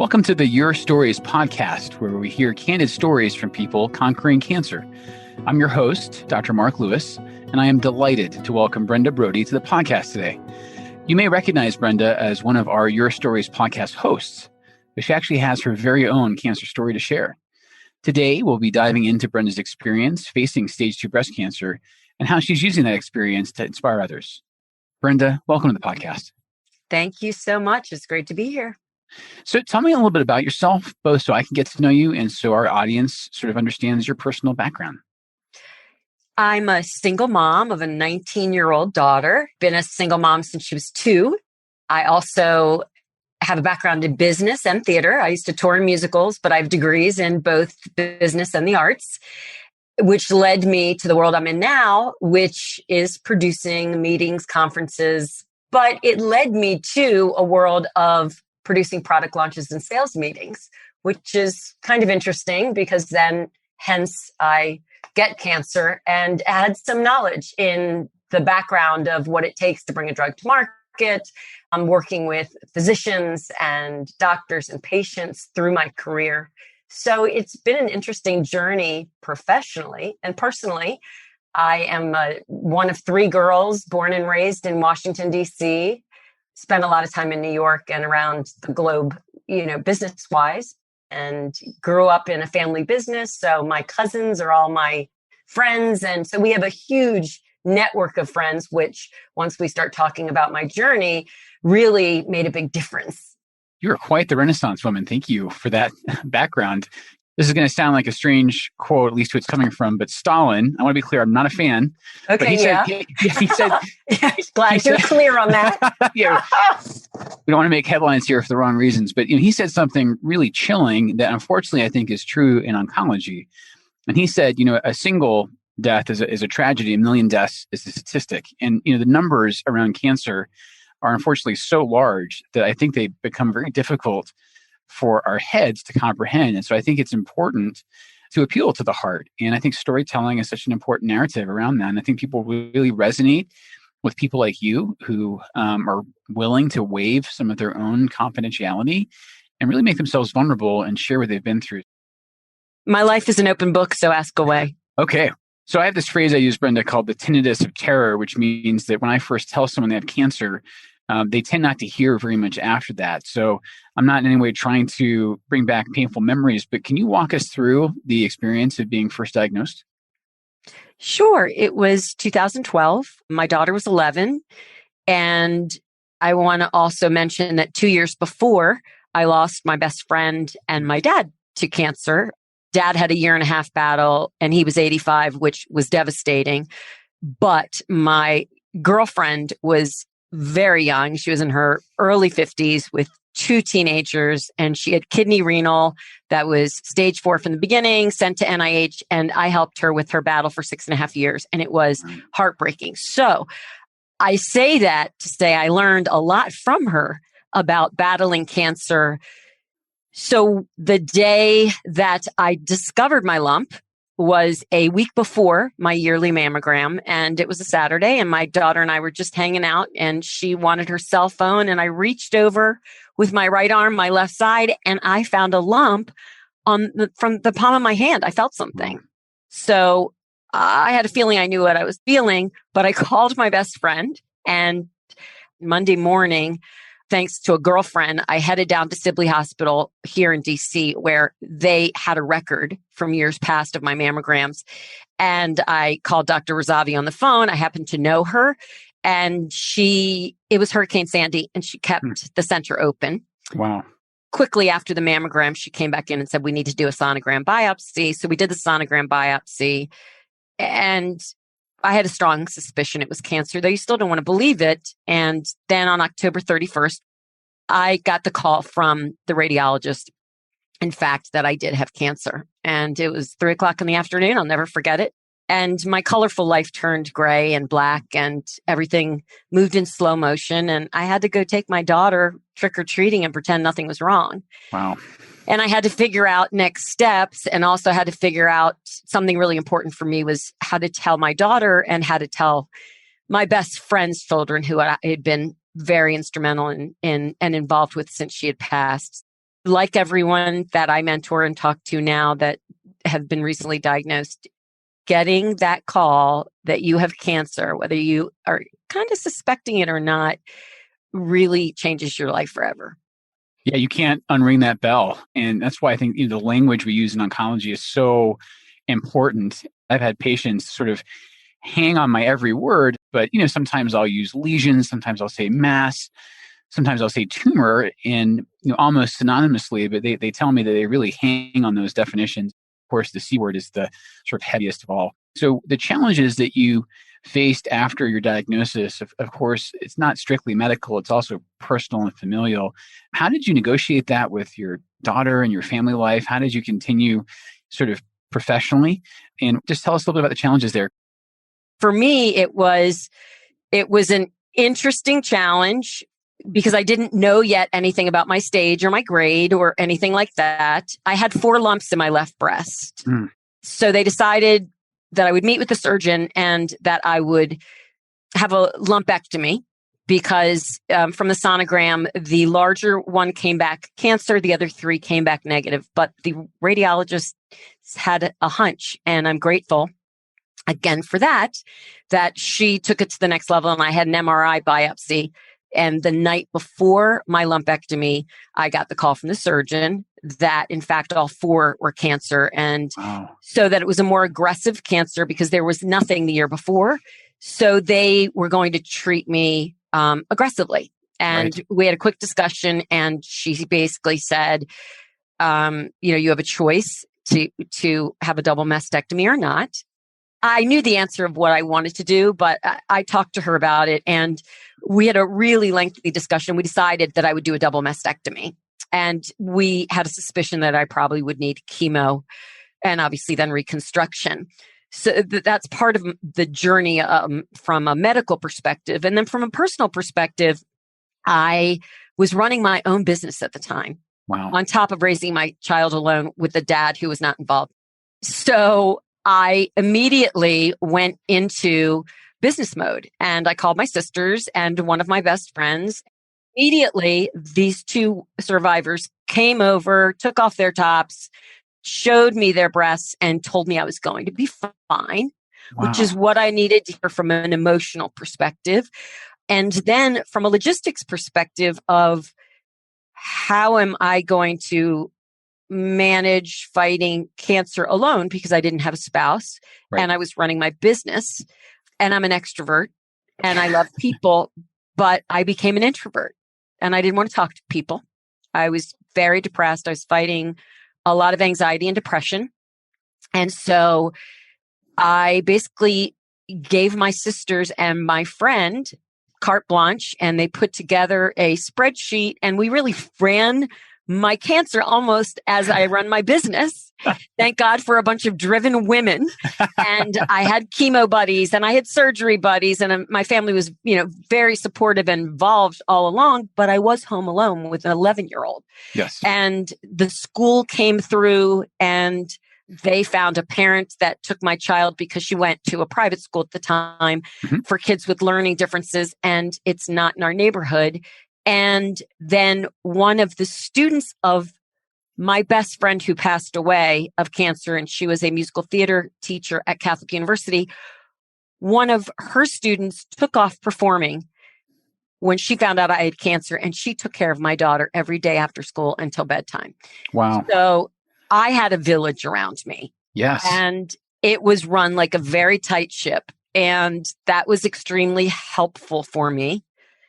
Welcome to the Your Stories podcast, where we hear candid stories from people conquering cancer. I'm your host, Dr. Mark Lewis, and I am delighted to welcome Brenda Brody to the podcast today. You may recognize Brenda as one of our Your Stories podcast hosts, but she actually has her very own cancer story to share. Today, we'll be diving into Brenda's experience facing stage 2 breast cancer and how she's using that experience to inspire others. Brenda, welcome to the podcast. Thank you so much. It's great to be here. So tell me a little bit about yourself, both so I can get to know you and so our audience sort of understands your personal background. I'm a single mom of a 19-year-old daughter. Been a single mom since she was 2. I also have a background in business and theater. I used to tour in musicals, but I have degrees in both business and the arts, which led me to the world I'm in now, which is producing meetings, conferences. But it led me to a world of producing product launches and sales meetings, which is kind of interesting because then hence I get cancer and add some knowledge in the background of what it takes to bring a drug to market. I'm working with physicians and doctors and patients through my career. So it's been an interesting journey professionally and personally. I am one of 3 girls born and raised in Washington, D.C., spent a lot of time in New York and around the globe, business-wise, and grew up in a family business. So my cousins are all my friends. And so we have a huge network of friends, which once we start talking about my journey, really made a big difference. You're quite the Renaissance woman. Thank you for that background. This is going to sound like a strange quote, at least who it's coming from, but Stalin, I want to be clear, I'm not a fan. Okay, he said, glad you're clear on that. Yeah, we don't want to make headlines here for the wrong reasons, but he said something really chilling that unfortunately I think is true in oncology. And he said, a single death is a tragedy, a million deaths is a statistic. And, the numbers around cancer are unfortunately so large that I think they become very difficult for our heads to comprehend. And so I think it's important to appeal to the heart. And I think storytelling is such an important narrative around that. And I think people really resonate with people like you who are willing to waive some of their own confidentiality and really make themselves vulnerable and share what they've been through. My life is an open book, so ask away. Okay. So I have this phrase I use, Brenda, called the tinnitus of terror, which means that when I first tell someone they have cancer, they tend not to hear very much after that. So I'm not in any way trying to bring back painful memories, but can you walk us through the experience of being first diagnosed? Sure. It was 2012. My daughter was 11. And I want to also mention that 2 years before, I lost my best friend and my dad to cancer. Dad had a 1.5-year battle and he was 85, which was devastating. But my girlfriend was very young. She was in her early 50s with 2 teenagers, and she had kidney renal that was stage 4 from the beginning, sent to NIH, and I helped her with her battle for 6.5 years, and it was heartbreaking. So I say that to say I learned a lot from her about battling cancer. So the day that I discovered my lump was a week before my yearly mammogram, and it was a Saturday, and my daughter and I were just hanging out, and she wanted her cell phone, and I reached over with my right arm, my left side, and I found a lump from the palm of my hand. I felt something. So I had a feeling I knew what I was feeling, but I called my best friend, and Monday morning, thanks to a girlfriend, I headed down to Sibley Hospital here in DC, where they had a record from years past of my mammograms. And I called Dr. Razavi on the phone. I happened to know her, and it was Hurricane Sandy, and she kept the center open. Wow. Quickly after the mammogram, she came back in and said, we need to do a sonogram biopsy. So we did the sonogram biopsy, and I had a strong suspicion it was cancer, though you still don't want to believe it. And then on October 31st, I got the call from the radiologist, in fact, that I did have cancer. And it was 3:00 in the afternoon. I'll never forget it. And my colorful life turned gray and black, and everything moved in slow motion. And I had to go take my daughter trick-or-treating and pretend nothing was wrong. Wow. And I had to figure out next steps, and also had to figure out something really important for me was how to tell my daughter and how to tell my best friend's children, who I had been very instrumental in and involved with since she had passed. like everyone that I mentor and talk to now that have been recently diagnosed, getting that call that you have cancer, whether you are kind of suspecting it or not, really changes your life forever. Yeah, you can't unring that bell. And that's why I think the language we use in oncology is so important. I've had patients sort of hang on my every word, but sometimes I'll use lesions, sometimes I'll say mass, sometimes I'll say tumor, and almost synonymously, but they tell me that they really hang on those definitions. Of course, the C word is the sort of heaviest of all. So the challenges that you faced after your diagnosis, of course, it's not strictly medical, it's also personal and familial. How did you negotiate that with your daughter and your family life? How did you continue sort of professionally? And just tell us a little bit about the challenges there. For me, it was an interesting challenge because I didn't know yet anything about my stage or my grade or anything like that. I had 4 lumps in my left breast. So they decided that I would meet with the surgeon and that I would have a lumpectomy because from the sonogram, the larger one came back cancer, the other 3 came back negative. But the radiologist had a hunch, and I'm grateful again for that she took it to the next level, and I had an MRI biopsy. And the night before my lumpectomy, I got the call from the surgeon that, in fact, all 4 were cancer. And so that it was a more aggressive cancer because there was nothing the year before. So they were going to treat me aggressively. And we had a quick discussion, and she basically said, you have a choice to have a double mastectomy or not. I knew the answer of what I wanted to do, but I talked to her about it, and we had a really lengthy discussion. We decided that I would do a double mastectomy, and we had a suspicion that I probably would need chemo and obviously then reconstruction. So that's part of the journey from a medical perspective. And then from a personal perspective, I was running my own business at the time. Wow. On top of raising my child alone with a dad who was not involved. So I immediately went into business mode, and I called my sisters and one of my best friends. Immediately, these 2 survivors came over, took off their tops, showed me their breasts, and told me I was going to be fine, which is what I needed to hear from an emotional perspective. And then from a logistics perspective of how am I going to manage fighting cancer alone because I didn't have a spouse and I was running my business, and I'm an extrovert and I love people, but I became an introvert and I didn't want to talk to people. I was very depressed. I was fighting a lot of anxiety and depression. And so I basically gave my sisters and my friend carte blanche, and they put together a spreadsheet, and we really ran my cancer almost as I run my business. Thank God for a bunch of driven women. And I had chemo buddies and I had surgery buddies, and my family was, very supportive and involved all along, but I was home alone with an 11-year-old. Yes. And the school came through, and they found a parent that took my child because she went to a private school at the time for kids with learning differences, and it's not in our neighborhood. And then one of the students of my best friend who passed away of cancer, and she was a musical theater teacher at Catholic University, one of her students took off performing when she found out I had cancer, and she took care of my daughter every day after school until bedtime. Wow. So I had a village around me. Yes. And it was run like a very tight ship. And that was extremely helpful for me.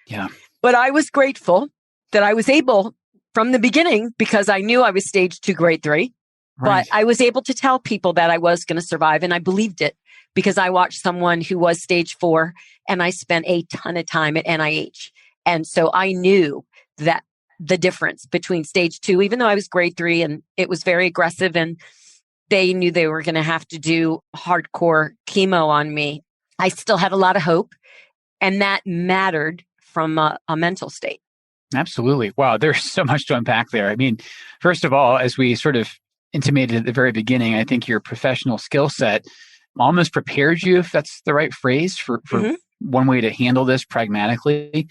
Yeah. But I was grateful that I was able from the beginning, because I knew I was stage 2, grade 3, but I was able to tell people that I was going to survive. And I believed it because I watched someone who was stage 4, and I spent a ton of time at NIH. And so I knew that the difference between stage 2, even though I was grade 3 and it was very aggressive, and they knew they were going to have to do hardcore chemo on me, I still had a lot of hope. And that mattered from a mental state. Absolutely. Wow. There's so much to unpack there. I mean, first of all, as we sort of intimated at the very beginning, I think your professional skill set almost prepared you, if that's the right phrase, for one way to handle this pragmatically.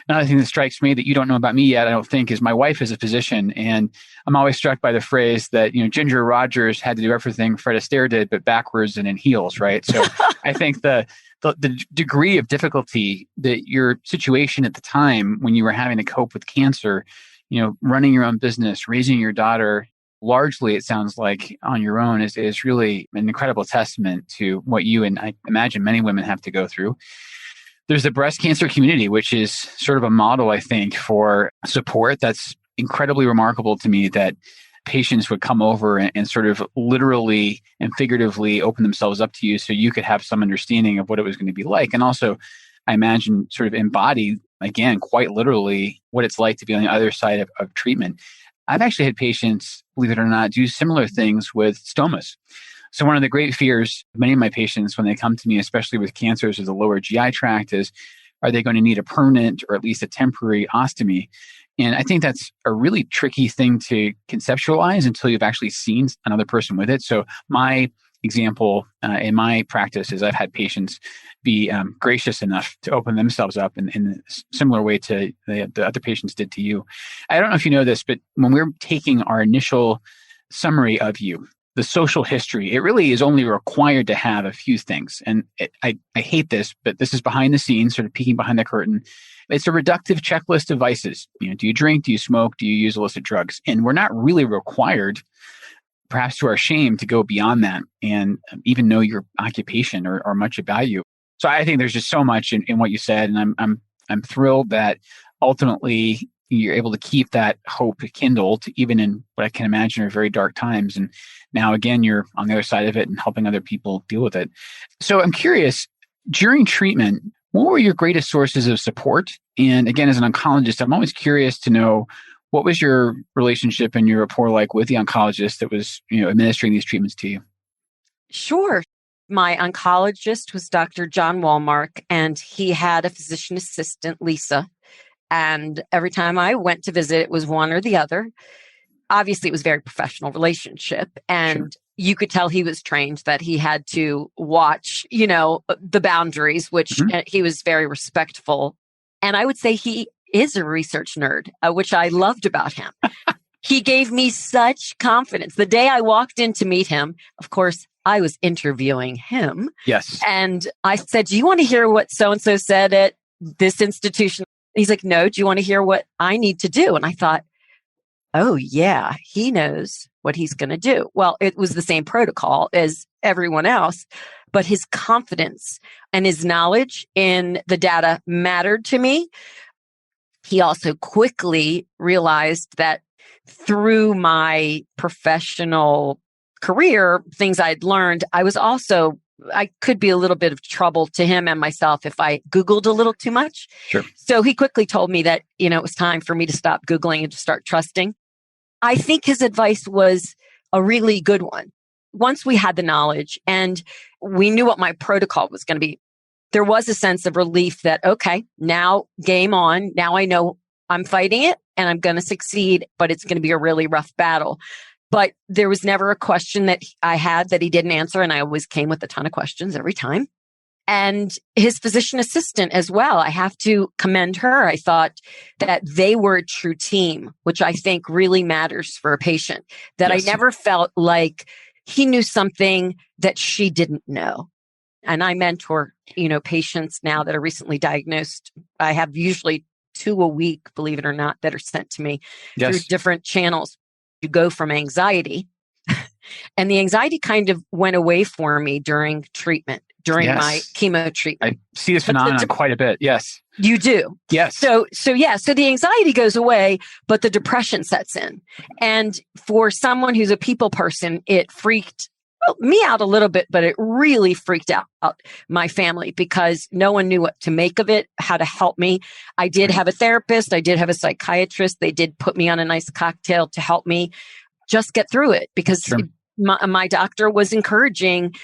Another thing that strikes me that you don't know about me yet, I don't think, is my wife is a physician. And I'm always struck by the phrase that, Ginger Rogers had to do everything Fred Astaire did, but backwards and in heels, right? So I think the degree of difficulty that your situation at the time when you were having to cope with cancer, running your own business, raising your daughter, largely, it sounds like on your own is really an incredible testament to what you and I imagine many women have to go through. There's the breast cancer community, which is sort of a model, I think, for support. That's incredibly remarkable to me that patients would come over and sort of literally and figuratively open themselves up to you so you could have some understanding of what it was going to be like. And also, I imagine sort of embody, again, quite literally what it's like to be on the other side of treatment. I've actually had patients, believe it or not, do similar things with stomas. So one of the great fears of many of my patients when they come to me, especially with cancers of the lower GI tract, is are they going to need a permanent or at least a temporary ostomy? And I think that's a really tricky thing to conceptualize until you've actually seen another person with it. So my example in my practice is I've had patients be gracious enough to open themselves up in a similar way to the other patients did to you. I don't know if you know this, but when we're taking our initial summary of you, the social history, it really is only required to have a few things. And I hate this, but this is behind the scenes, sort of peeking behind the curtain. It's a reductive checklist of vices. Do you drink? Do you smoke? Do you use illicit drugs? And we're not really required, perhaps to our shame, to go beyond that and even know your occupation or much about you. So I think there's just so much in what you said. And I'm thrilled that ultimately you're able to keep that hope kindled, even in what I can imagine are very dark times. And now, again, you're on the other side of it and helping other people deal with it. So I'm curious, during treatment, what were your greatest sources of support? And again, as an oncologist, I'm always curious to know, what was your relationship and your rapport like with the oncologist that was, administering these treatments to you? Sure. My oncologist was Dr. John Walmark, and he had a physician assistant, Lisa. And every time I went to visit, it was one or the other. Obviously, it was a very professional relationship. And Sure. You could tell he was trained that he had to watch, the boundaries, which he was very respectful. And I would say he is a research nerd, which I loved about him. He gave me such confidence. The day I walked in to meet him, of course, I was interviewing him. Yes. And I said, do you want to hear what so-and-so said at this institution? He's like, no, do you want to hear what I need to do? And I thought, oh yeah, he knows what he's going to do. Well, it was the same protocol as everyone else, but his confidence and his knowledge in the data mattered to me. He also quickly realized that through my professional career, things I'd learned, I could be a little bit of trouble to him and myself if I Googled a little too much. Sure. So he quickly told me that, it was time for me to stop Googling and to start trusting. I think his advice was a really good one. Once we had the knowledge and we knew what my protocol was going to be, there was a sense of relief that, okay, now game on. Now I know I'm fighting it and I'm going to succeed, but it's going to be a really rough battle. But there was never a question that I had that he didn't answer. And I always came with a ton of questions every time. And his physician assistant as well. I have to commend her. I thought that they were a true team, which I think really matters for a patient, that Yes. I never felt like he knew something that she didn't know. And I mentor, patients now that are recently diagnosed. I have usually 2 a week, believe it or not, that are sent to me through different channels. You go from anxiety, and the anxiety kind of went away for me during treatment, during my chemo treatment. I see this phenomenon quite a bit. Yes. You do. Yes. So the anxiety goes away, but the depression sets in. And for someone who's a people person, it freaked me out a little bit, but it really freaked out my family because no one knew what to make of it, how to help me. I did have a therapist. I did have a psychiatrist. They did put me on a nice cocktail to help me just get through it because my doctor was encouraging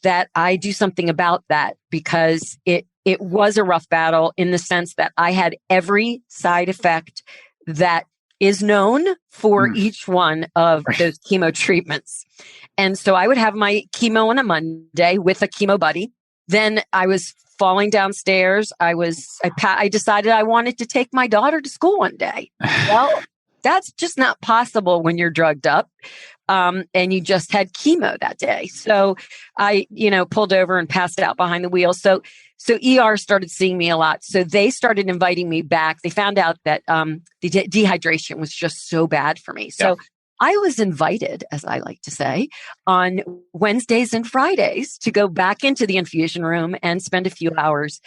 that I do something about that because it was a rough battle in the sense that I had every side effect that is known for each one of those chemo treatments. And so I would have my chemo on a Monday with a chemo buddy. Then I was falling downstairs. I decided I wanted to take my daughter to school one day. Well, that's just not possible when you're drugged up. And you just had chemo that day. So I, pulled over and passed out behind the wheel. So ER started seeing me a lot. So they started inviting me back. They found out that the dehydration was just so bad for me. So I was invited, as I like to say, on Wednesdays and Fridays to go back into the infusion room and spend a few hours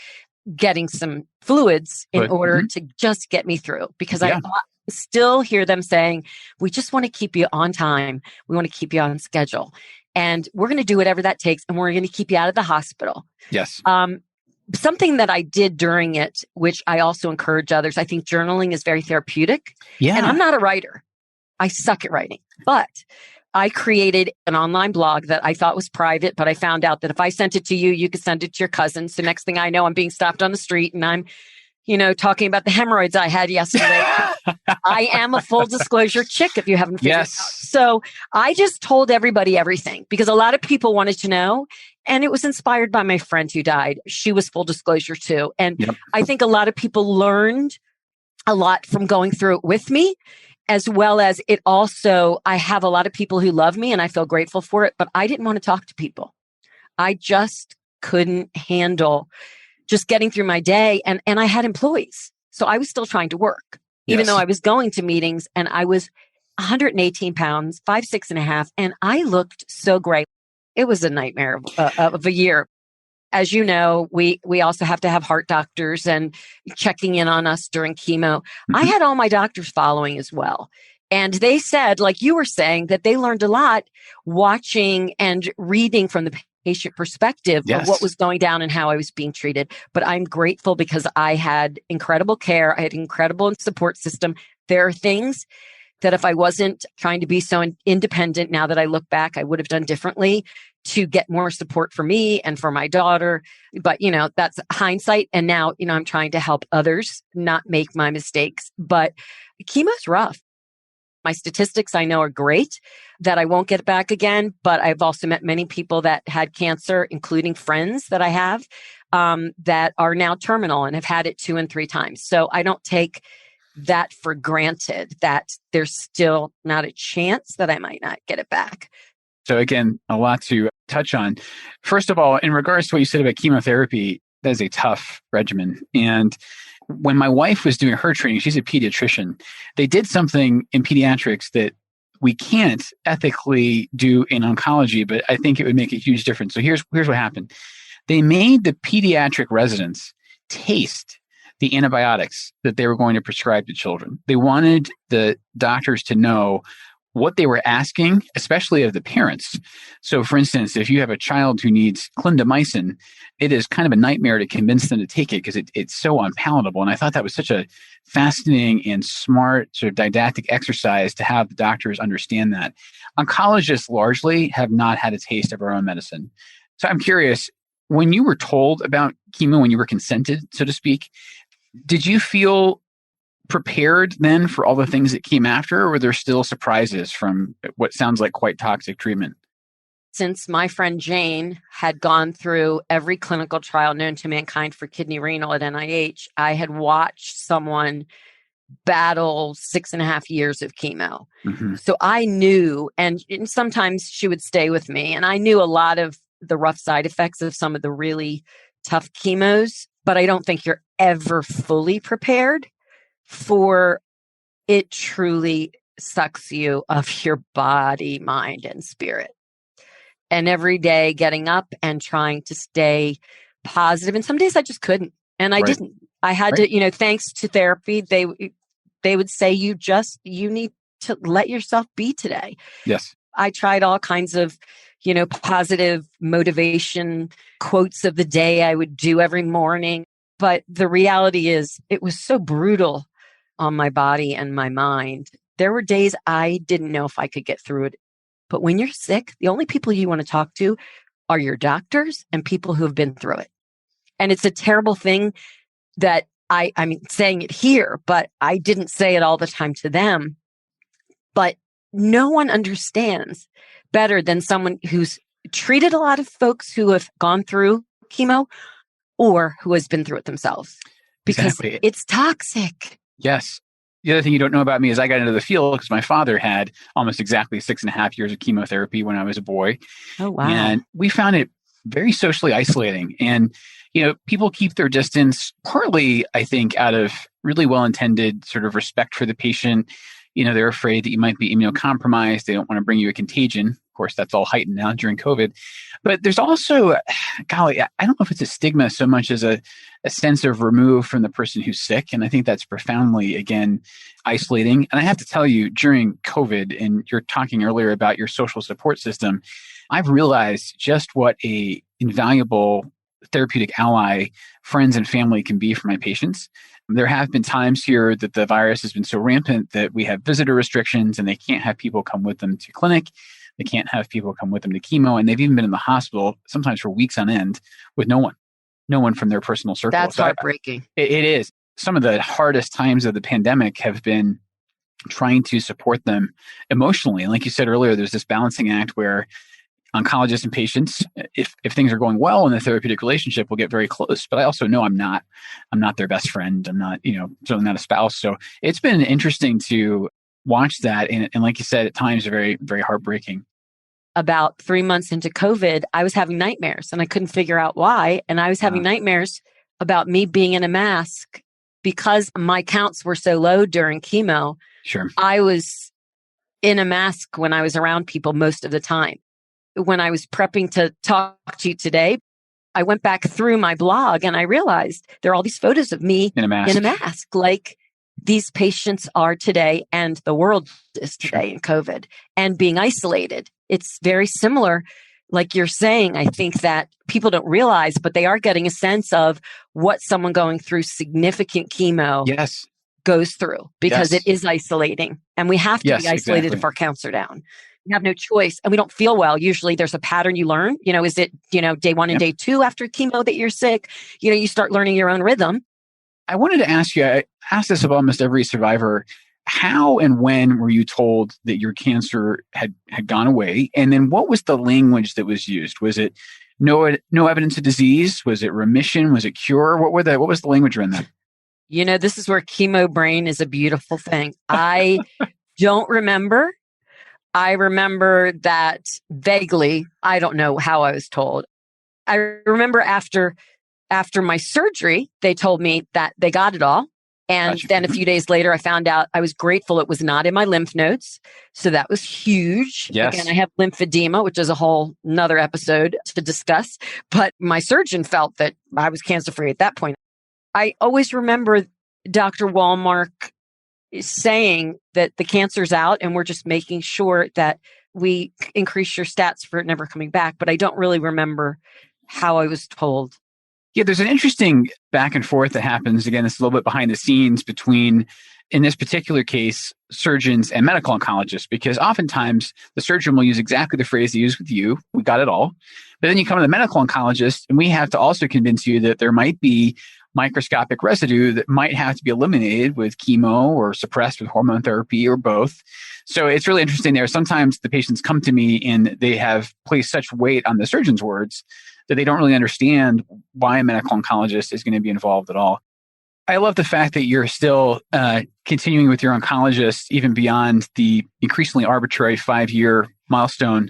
getting some fluids in order to just get me through. Because I still hear them saying, we just want to keep you on time. We want to keep you on schedule. And we're going to do whatever that takes. And we're going to keep you out of the hospital. Yes. Something that I did during it, which I also encourage others, I think journaling is very therapeutic. Yeah. And I'm not a writer. I suck at writing, but I created an online blog that I thought was private, but I found out that if I sent it to you, you could send it to your cousins. So next thing I know, I'm being stopped on the street and I'm, talking about the hemorrhoids I had yesterday. I am a full disclosure chick, if you haven't figured it out. So I just told everybody everything because a lot of people wanted to know. And it was inspired by my friend who died. She was full disclosure too. And I think a lot of people learned a lot from going through it with me. As well as it also, I have a lot of people who love me and I feel grateful for it, but I didn't want to talk to people. I just couldn't handle just getting through my day. And I had employees. So I was still trying to work, even though I was going to meetings and I was 118 pounds, 5'6.5", and I looked so great. It was a nightmare of a year. As you know, we also have to have heart doctors and checking in on us during chemo. I had all my doctors following as well. And they said, like you were saying, that they learned a lot watching and reading from the patient perspective of what was going down and how I was being treated. But I'm grateful because I had incredible care. I had an incredible support system. There are things that if I wasn't trying to be so independent, now that I look back, I would have done differently to get more support for me and for my daughter. But, that's hindsight. And now, I'm trying to help others not make my mistakes. But chemo's rough. My statistics I know are great, that I won't get back again. But I've also met many people that had cancer, including friends that I have that are now terminal and have had it 2 and 3 times. So I don't take that for granted, that there's still not a chance that I might not get it back. So again, a lot to touch on. First of all, in regards to what you said about chemotherapy, that is a tough regimen. And when my wife was doing her training, she's a pediatrician. They did something in pediatrics that we can't ethically do in oncology, but I think it would make a huge difference. So here's what happened. They made the pediatric residents taste the antibiotics that they were going to prescribe to children. They wanted the doctors to know what they were asking, especially of the parents. So for instance, if you have a child who needs clindamycin, it is kind of a nightmare to convince them to take it because it's so unpalatable. And I thought that was such a fascinating and smart sort of didactic exercise to have the doctors understand that. Oncologists largely have not had a taste of our own medicine. So I'm curious, when you were told about chemo, when you were consented, so to speak, did you feel prepared then for all the things that came after, or were there still surprises from what sounds like quite toxic treatment? Since my friend Jane had gone through every clinical trial known to mankind for kidney renal at NIH, I had watched someone battle 6.5 years of chemo. So I knew, and sometimes she would stay with me, and I knew a lot of the rough side effects of some of the really tough chemos, but I don't think you're ever fully prepared for it. Truly sucks you of your body, mind, and spirit. And every day getting up and trying to stay positive. And some days I just couldn't. And I didn't. I had to, thanks to therapy, they would say, you need to let yourself be today. Yes. I tried all kinds of, positive motivation quotes of the day I would do every morning. But the reality is it was so brutal on my body and my mind. There were days I didn't know if I could get through it. But when you're sick, the only people you want to talk to are your doctors and people who have been through it. And it's a terrible thing that I'm saying it here, but I didn't say it all the time to them. But no one understands better than someone who's treated a lot of folks who have gone through chemo or who has been through it themselves, because Exactly. it's toxic. Yes. The other thing you don't know about me is I got into the field because my father had almost exactly 6.5 years of chemotherapy when I was a boy. Oh, wow. And we found it very socially isolating. And, people keep their distance partly, I think, out of really well-intended sort of respect for the patient. They're afraid that you might be immunocompromised. They don't want to bring you a contagion. Of course, that's all heightened now during COVID. But there's also, golly, I don't know if it's a stigma so much as a sense of remove from the person who's sick. And I think that's profoundly, again, isolating. And I have to tell you, during COVID, and you're talking earlier about your social support system, I've realized just what a invaluable therapeutic ally friends and family can be for my patients. There have been times here that the virus has been so rampant that we have visitor restrictions and they can't have people come with them to clinic. They can't have people come with them to chemo. And they've even been in the hospital sometimes for weeks on end with no one from their personal circle. That's heartbreaking. It is. Some of the hardest times of the pandemic have been trying to support them emotionally. And like you said earlier, there's this balancing act where oncologists and patients, if things are going well in the therapeutic relationship, will get very close. But I also know I'm not their best friend. I'm not, certainly not a spouse. So it's been interesting to watch that. And like you said, at times very, very heartbreaking. About 3 months into COVID, I was having nightmares and I couldn't figure out why. And I was having nightmares about me being in a mask because my counts were so low during chemo. Sure. I was in a mask when I was around people most of the time. When I was prepping to talk to you today, I went back through my blog and I realized there are all these photos of me in a mask, like these patients are today and the world is today in COVID and being isolated. It's very similar. Like you're saying, I think that people don't realize, but they are getting a sense of what someone going through significant chemo goes through because it is isolating. And we have to be isolated if our counts are down. We have no choice and we don't feel well. Usually there's a pattern you learn. Is it, day 1 and day 2 after chemo that you're sick? You start learning your own rhythm. I wanted to ask you, I asked this of almost every survivor, how and when were you told that your cancer had gone away? And then what was the language that was used? Was it no evidence of disease? Was it remission? Was it cure? What was the language around that? This is where chemo brain is a beautiful thing. I don't remember. I remember that vaguely. I don't know how I was told. I remember after my surgery, they told me that they got it all. And then a few days later, I found out I was grateful it was not in my lymph nodes. So that was huge. Yes. Again, I have lymphedema, which is a whole nother episode to discuss. But my surgeon felt that I was cancer-free at that point. I always remember Dr. Walmark saying that the cancer's out and we're just making sure that we increase your stats for it never coming back. But I don't really remember how I was told. Yeah, there's an interesting back and forth that happens. Again, it's a little bit behind the scenes between, in this particular case, surgeons and medical oncologists, because oftentimes the surgeon will use exactly the phrase they use with you. We got it all. But then you come to the medical oncologist and we have to also convince you that there might be microscopic residue that might have to be eliminated with chemo or suppressed with hormone therapy or both. So it's really interesting there. Sometimes the patients come to me and they have placed such weight on the surgeon's words that they don't really understand why a medical oncologist is going to be involved at all. I love the fact that you're still continuing with your oncologist even beyond the increasingly arbitrary 5-year milestone.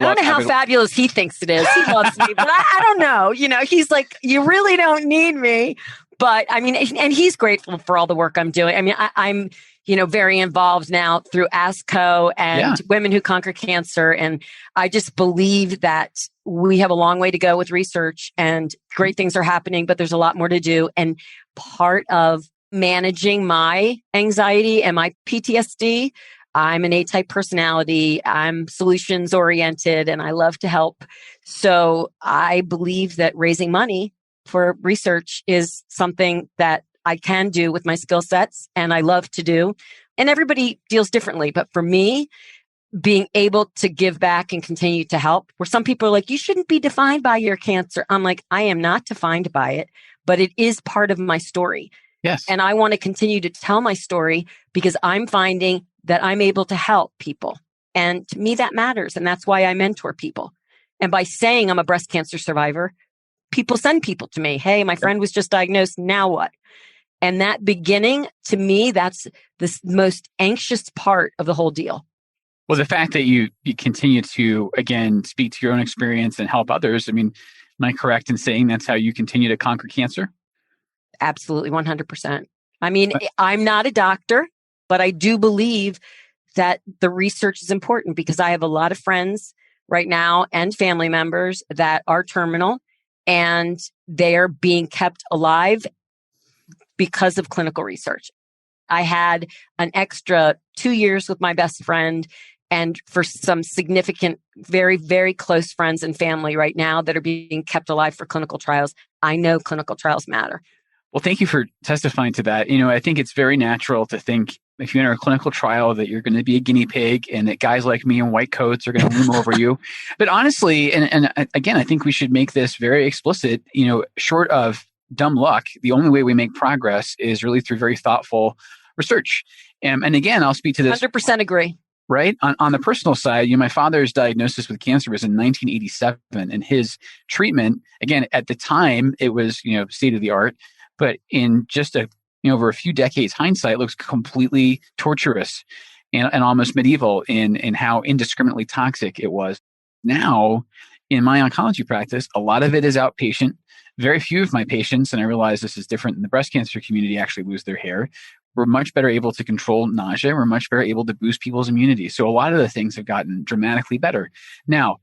I don't know how fabulous he thinks it is. He loves me, but I don't know. He's like, you really don't need me. But I mean, and he's grateful for all the work I'm doing. I mean, I'm very involved now through ASCO and Women Who Conquer Cancer. And I just believe that we have a long way to go with research and great things are happening, but there's a lot more to do. And part of managing my anxiety and my PTSD, I'm an A-type personality. I'm solutions oriented and I love to help. So I believe that raising money for research is something that I can do with my skill sets and I love to do. And everybody deals differently. But for me, being able to give back and continue to help, where some people are like, you shouldn't be defined by your cancer. I'm like, I am not defined by it, but it is part of my story. Yes. And I want to continue to tell my story because I'm finding that I'm able to help people. And to me, that matters. And that's why I mentor people. And by saying I'm a breast cancer survivor, people send people to me. Hey, my friend was just diagnosed. Now what? And that beginning, to me, that's the most anxious part of the whole deal. Well, the fact that you continue to, again, speak to your own experience and help others, I mean, am I correct in saying that's how you continue to conquer cancer? Absolutely, 100%. I mean, I'm not a doctor, but I do believe that the research is important because I have a lot of friends right now and family members that are terminal and they are being kept alive because of clinical research. I had an extra 2 years with my best friend, and for some significant, very, very close friends and family right now that are being kept alive for clinical trials, I know clinical trials matter. Well, thank you for testifying to that. I think it's very natural to think if you enter a clinical trial that you're going to be a guinea pig and that guys like me in white coats are going to loom over you. But honestly, and again, I think we should make this very explicit, short of dumb luck, the only way we make progress is really through very thoughtful research. And again, I'll speak to this. 100% agree. Right? On the personal side, my father's diagnosis with cancer was in 1987, and his treatment, again, at the time, it was, state of the art, but in just over a few decades hindsight, looks completely torturous and almost medieval in how indiscriminately toxic it was. Now, in my oncology practice, a lot of it is outpatient. Very few of my patients, and I realize this is different in the breast cancer community, actually lose their hair. We're much better able to control nausea. We're much better able to boost people's immunity. So a lot of the things have gotten dramatically better. Now,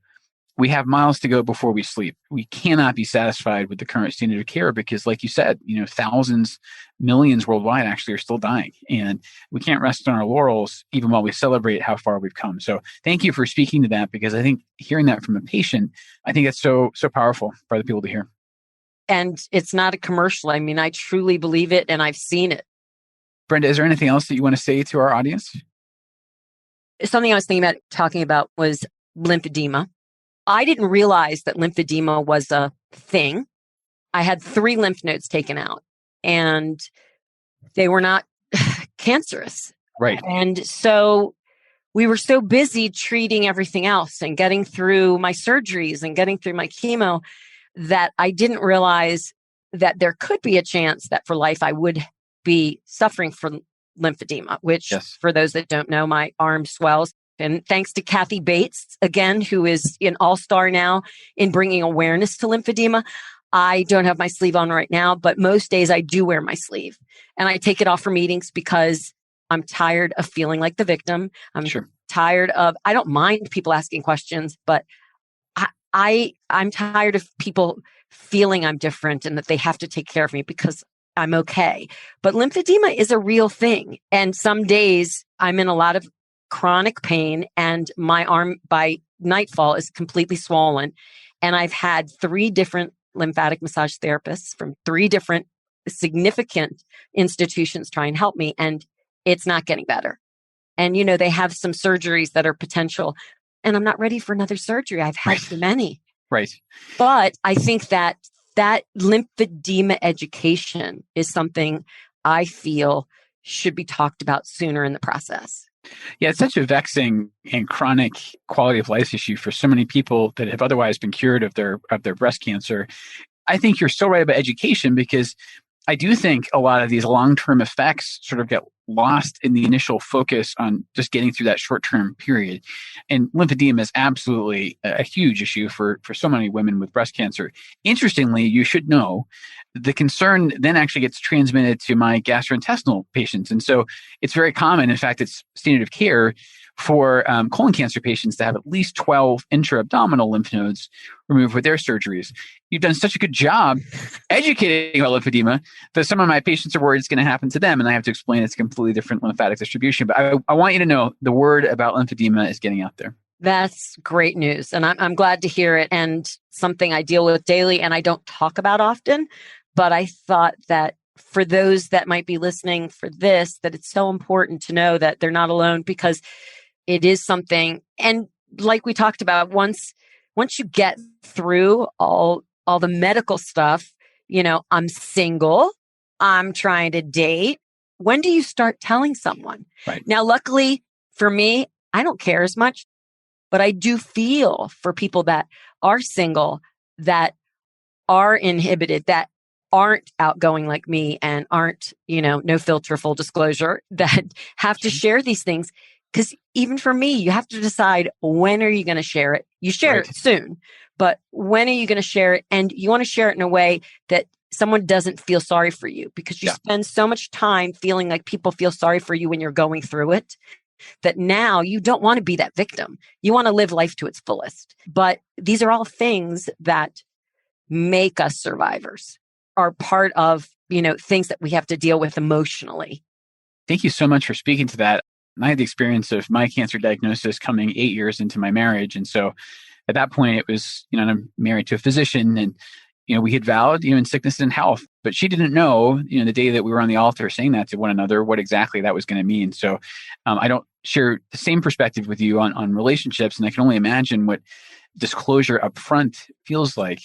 we have miles to go before we sleep. We cannot be satisfied with the current standard of care because, like you said, thousands, millions worldwide actually are still dying. And we can't rest on our laurels even while we celebrate how far we've come. So thank you for speaking to that, because I think hearing that from a patient, I think it's so powerful for other people to hear. And it's not a commercial. I mean, I truly believe it and I've seen it. Brenda, is there anything else that you want to say to our audience? Something I was thinking about talking about was lymphedema. I didn't realize that lymphedema was a thing. I had 3 lymph nodes taken out and they were not cancerous. Right. And so we were so busy treating everything else and getting through my surgeries and getting through my chemo that I didn't realize that there could be a chance that for life I would be suffering from lymphedema, which for those that don't know, my arm swells. And thanks to Kathy Bates, again, who is an all-star now in bringing awareness to lymphedema. I don't have my sleeve on right now, but most days I do wear my sleeve. And I take it off for meetings because I'm tired of feeling like the victim. I'm tired of, I don't mind people asking questions, but I'm tired of people feeling I'm different and that they have to take care of me because I'm okay. But lymphedema is a real thing. And some days I'm in a lot of chronic pain and my arm by nightfall is completely swollen. And I've had 3 different lymphatic massage therapists from 3 different significant institutions try and help me. And it's not getting better. And, they have some surgeries that are potential. And I'm not ready for another surgery. I've had too many. Right. But I think that lymphedema education is something I feel should be talked about sooner in the process. Yeah, it's such a vexing and chronic quality of life issue for so many people that have otherwise been cured of their breast cancer. I think you're so right about education, because I do think a lot of these long-term effects sort of get lost in the initial focus on just getting through that short-term period. And lymphedema is absolutely a huge issue for so many women with breast cancer. Interestingly, you should know the concern then actually gets transmitted to my gastrointestinal patients. And so it's very common. In fact, it's standard of care for colon cancer patients to have at least 12 intra-abdominal lymph nodes removed with their surgeries. You've done such a good job educating about lymphedema that some of my patients are worried it's going to happen to them, and I have to explain it's a completely different lymphatic distribution. But I want you to know the word about lymphedema is getting out there. That's great news. And I'm glad to hear it, and something I deal with daily and I don't talk about often. But I thought that for those that might be listening for this, that it's so important to know that they're not alone, because it is something. And like we talked about, once you get through all the medical stuff, I'm single, I'm trying to date. When do you start telling someone? Right. Now, luckily for me, I don't care as much, but I do feel for people that are single that are inhibited, that aren't outgoing like me and aren't, no filter, full disclosure, that have to share these things. Because even for me, you have to decide, when are you going to share it? You share it soon, but when are you going to share it? And you want to share it in a way that someone doesn't feel sorry for you, because you spend so much time feeling like people feel sorry for you when you're going through it, that now you don't want to be that victim. You want to live life to its fullest. But these are all things that make us survivors, are part of, things that we have to deal with emotionally. Thank you so much for speaking to that. I had the experience of my cancer diagnosis coming 8 years into my marriage. And so at that point, it was, I'm married to a physician, and, we had vowed, in sickness and health, but she didn't know, the day that we were on the altar saying that to one another, what exactly that was going to mean. So I don't share the same perspective with you on relationships. And I can only imagine what disclosure up front feels like.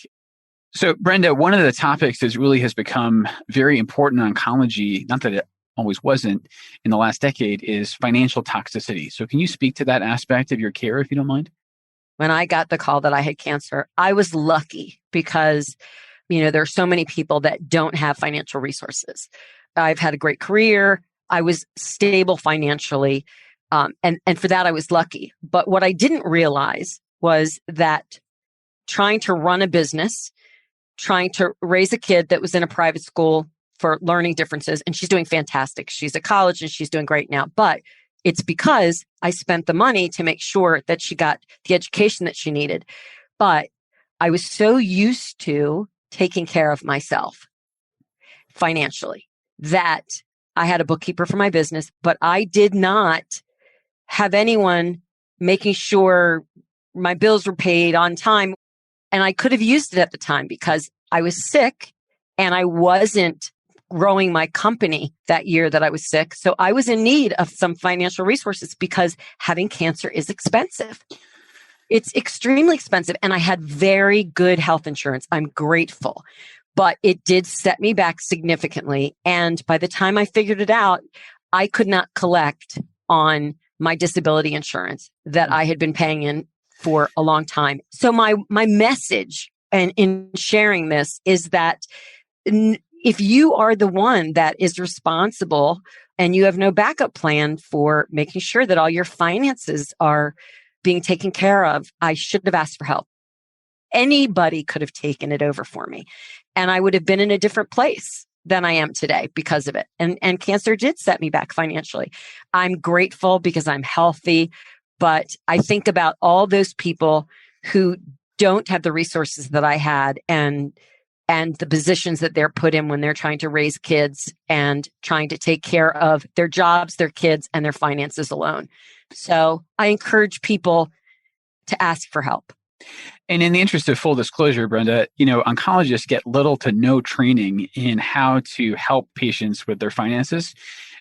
So Brenda, one of the topics that really has become very important in oncology, not that it always wasn't in the last decade, is financial toxicity. So can you speak to that aspect of your care, if you don't mind? When I got the call that I had cancer, I was lucky because, there are so many people that don't have financial resources. I've had a great career. I was stable financially. And for that, I was lucky. But what I didn't realize was that trying to run a business, trying to raise a kid that was in a private school for learning differences, and she's doing fantastic. She's at college and she's doing great now. But it's because I spent the money to make sure that she got the education that she needed. But I was so used to taking care of myself financially that I had a bookkeeper for my business, but I did not have anyone making sure my bills were paid on time. And I could have used it at the time because I was sick and I wasn't growing my company that year that I was sick. So I was in need of some financial resources because having cancer is expensive. It's extremely expensive. And I had very good health insurance. I'm grateful, but it did set me back significantly. And by the time I figured it out, I could not collect on my disability insurance that I had been paying in for a long time. So my message and in sharing this is that if you are the one that is responsible and you have no backup plan for making sure that all your finances are being taken care of, I should have asked for help. Anybody could have taken it over for me, and I would have been in a different place than I am today because of it. And cancer did set me back financially. I'm grateful because I'm healthy, but I think about all those people who don't have the resources that I had and the positions that they're put in when they're trying to raise kids and trying to take care of their jobs, their kids, and their finances alone. So I encourage people to ask for help. And in the interest of full disclosure, Brenda, oncologists get little to no training in how to help patients with their finances.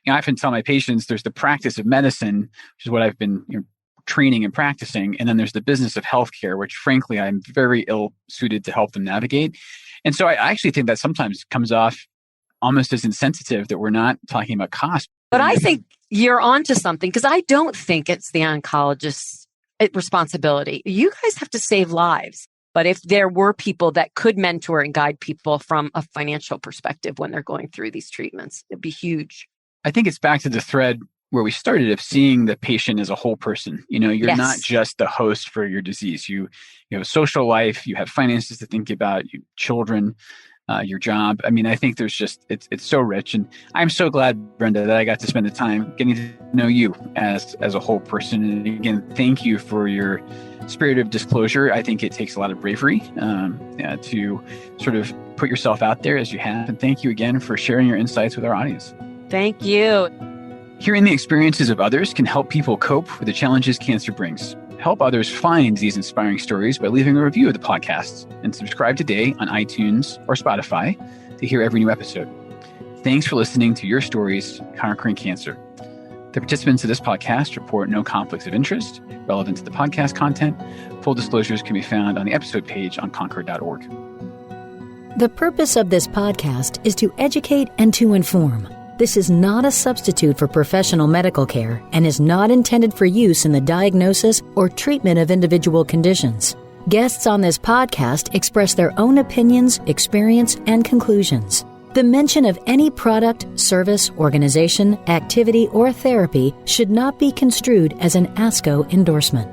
I often tell my patients there's the practice of medicine, which is what I've been training and practicing. And then there's the business of healthcare, which frankly, I'm very ill suited to help them navigate. And so I actually think that sometimes comes off almost as insensitive that we're not talking about cost. But I think you're onto something, because I don't think it's the oncologist's responsibility. You guys have to save lives. But if there were people that could mentor and guide people from a financial perspective when they're going through these treatments, it'd be huge. I think it's back to the thread where we started of seeing the patient as a whole person. You're not just the host for your disease. You have a social life, you have finances to think about, you children, your job. I mean, I think there's just, it's so rich. And I'm so glad, Brenda, that I got to spend the time getting to know you as a whole person. And again, thank you for your spirit of disclosure. I think it takes a lot of bravery to sort of put yourself out there as you have. And thank you again for sharing your insights with our audience. Thank you. Hearing the experiences of others can help people cope with the challenges cancer brings. Help others find these inspiring stories by leaving a review of the podcast and subscribe today on iTunes or Spotify to hear every new episode. Thanks for listening to Your Stories Conquering Cancer. The participants of this podcast report no conflicts of interest relevant to the podcast content. Full disclosures can be found on the episode page on concord.org. The purpose of this podcast is to educate and to inform. This is not a substitute for professional medical care and is not intended for use in the diagnosis or treatment of individual conditions. Guests on this podcast express their own opinions, experience, and conclusions. The mention of any product, service, organization, activity, or therapy should not be construed as an ASCO endorsement.